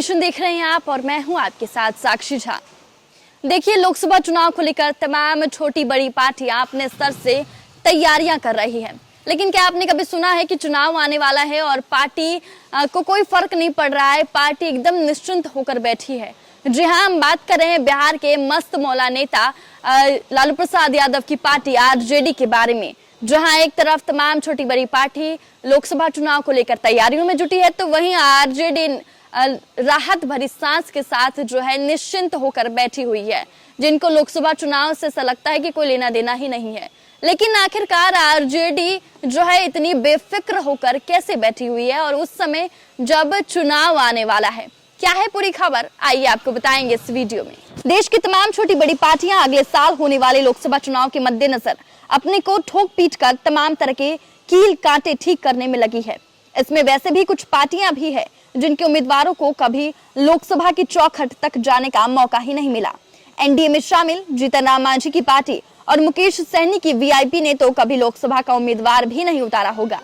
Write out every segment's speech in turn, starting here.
Nation देख रहे हैं आप और मैं हूं आपके साथ साक्षी झा। देखिए, लोकसभा चुनाव को लेकर तमाम छोटी बड़ी पार्टियां अपने स्तर से तैयारियां कर रही हैं, लेकिन क्या आपने कभी सुना है कि चुनाव आने वाला है और पार्टी को कोई फर्क नहीं पड़ रहा है, पार्टी एकदम निश्चिंत होकर बैठी है। जी हाँ, हम बात कर रहे हैं बिहार के मस्त मौला नेता लालू प्रसाद यादव की पार्टी आरजेडी के बारे में। जहां एक तरफ तमाम छोटी बड़ी पार्टी लोकसभा चुनाव को लेकर तैयारियों में जुटी है, तो वहीं आरजेडी राहत भरी सांस के साथ जो है निश्चिंत होकर बैठी हुई है, जिनको लोकसभा चुनाव से ऐसा लगता है कि कोई लेना देना ही नहीं है। लेकिन आखिरकार आरजेडी जो है इतनी बेफिक्र होकर कैसे बैठी हुई है, और उस समय जब चुनाव आने वाला है, क्या है पूरी खबर, आइए आपको बताएंगे इस वीडियो में। देश की तमाम छोटी बड़ी पार्टियां अगले साल होने वाले लोकसभा चुनाव के मद्देनजर अपने को ठोक पीट कर तमाम तरह के कील कांटे ठीक करने में लगी है। इसमें वैसे भी कुछ पार्टियां भी है जिनके उम्मीदवारों को कभी लोकसभा की चौखट तक जाने का मौका ही नहीं मिला। एनडीए में शामिल जीतन राम मांझी की पार्टी और मुकेश सहनी की वीआईपी ने तो कभी लोकसभा का उम्मीदवार भी नहीं उतारा होगा।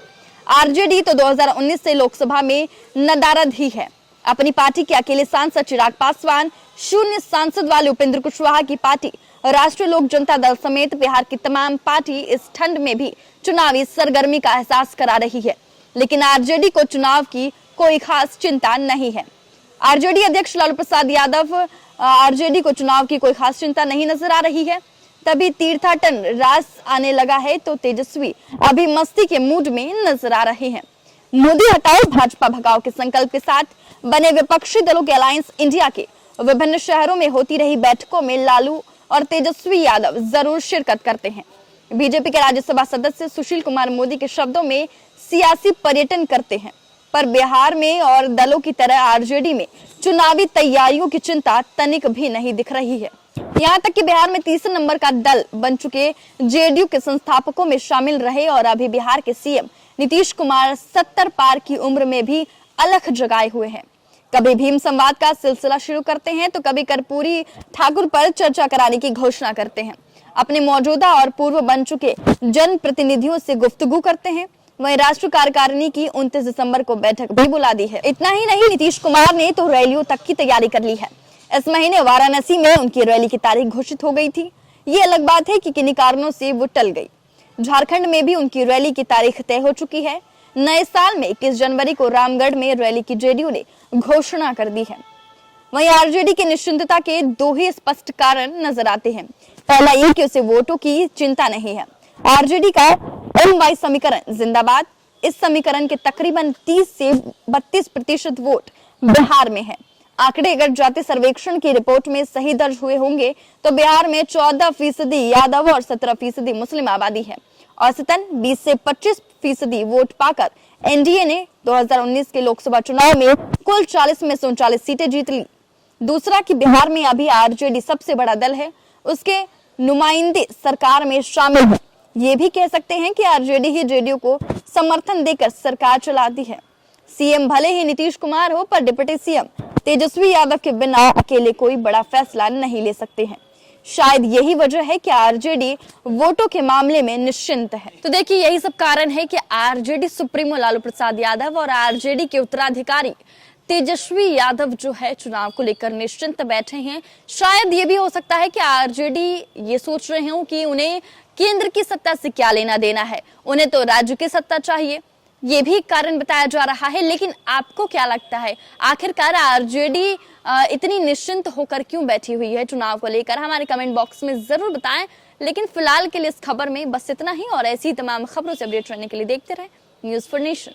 आरजेडी तो 2019 से लोकसभा में नदारद ही है। अपनी पार्टी के अकेले सांसद चिराग पासवान, शून्य सांसद वाले उपेंद्र कुशवाहा की पार्टी, राष्ट्रीय लोक जनता दल समेत बिहार की तमाम पार्टी इस ठंड में भी चुनावी सरगर्मी का एहसास करा रही है। लेकिन आरजेडी को चुनाव की कोई खास चिंता नहीं है। आरजेडी अध्यक्ष लालू प्रसाद यादव आरजेडी को चुनाव की कोई खास चिंता नहीं नजर आ रही है। तभी तीर्थाटन रास आने लगा है तो तेजस्वी अभी मस्ती के मूड में नजर आ रहे हैं। मोदी हटाओ भाजपा भगाओ के संकल्प के साथ बने विपक्षी दलों के अलायंस इंडिया के विभिन्न शहरों में होती रही बैठकों में लालू और तेजस्वी यादव जरूर शिरकत करते हैं। बीजेपी के राज्यसभा सदस्य सुशील कुमार मोदी के शब्दों में सियासी पर्यटन करते हैं, पर बिहार में और दलों की तरह आरजेडी में चुनावी तैयारियों की चिंता तनिक भी नहीं दिख रही है। यहाँ तक कि बिहार में तीसरे नंबर का दल बन चुके जेडीयू के संस्थापकों में शामिल रहे और अभी बिहार के सीएम नीतीश कुमार 70 पार की उम्र में भी अलख जगाए हुए हैं। कभी भीम संवाद का सिलसिला शुरू करते हैं तो कभी कर्पूरी ठाकुर पर चर्चा कराने की घोषणा करते हैं। अपने मौजूदा और पूर्व बन चुके जन प्रतिनिधियों से गुफ्तगू करते हैं। वहीं राष्ट्रीय कार्यकारिणी की 29 दिसंबर को बैठक भी बुला दी है। इतना ही नहीं, नीतीश कुमार ने तो रैलियों तक की तैयारी कर ली है। इस महीने वाराणसी में उनकी रैली की तारीख घोषित हो गई थी। ये अलग बात है कि किन्हीं कारणों से वो टल गई। झारखंड में भी उनकी रैली की तारीख तय हो चुकी है। नए साल में 21 जनवरी को रामगढ़ में रैली की जेडीयू ने घोषणा कर दी है। वहीं आरजेडी की निश्चिंतता के दो ही स्पष्ट कारण नजर आते हैं। पहला ये कि उसे वोटों की चिंता नहीं है। आरजेडी का एमवाई समीकरण जिंदाबाद। इस समीकरण के तकरीबन 30 से 32% वोट बिहार में है। आंकड़े अगर जाति सर्वेक्षण की रिपोर्ट में सही दर्ज हुए होंगे तो बिहार में 14% यादव और 17% मुस्लिम आबादी है। औसतन 20 से 25% वोट पाकर एनडीए ने 2019 के लोकसभा चुनाव में कुल 40 में से 39 सीटें जीत ली। दूसरा कि बिहार में अभी आरजेडी सबसे बड़ा दल है, उसके नुमाइंदे सरकार में शामिल हैं। ये भी कह सकते हैं कि आरजेडी ही जेडीयू को समर्थन देकर सरकार चलाती है। सीएम भले ही नीतीश कुमार हो, पर डिप्टी सीएम तेजस्वी यादव के बिना अकेले कोई बड़ा फैसला नहीं ले सकते हैं। शायद यही वजह है कि आरजेडी वोटों के मामले में निश्चिंत है। तो देखिए, यही सब कारण है कि आरजेडी सुप्रीमो लालू प्रसाद यादव और आरजेडी के उत्तराधिकारी तेजस्वी यादव जो है चुनाव को लेकर निश्चिंत बैठे हैं। शायद ये भी हो सकता है कि आरजेडी ये सोच रहे हो कि उन्हें केंद्र की सत्ता से क्या लेना देना है, उन्हें तो राज्य की सत्ता चाहिए। ये भी कारण बताया जा रहा है। लेकिन आपको क्या लगता है, आखिरकार आरजेडी इतनी निश्चिंत होकर क्यों बैठी हुई है चुनाव को लेकर? हमारे कमेंट बॉक्स में जरूर बताएं। लेकिन फिलहाल के लिए इस खबर में बस इतना ही, और ऐसी तमाम खबरों से अपडेट रहने के लिए देखते रहें न्यूज़ फॉर नेशन।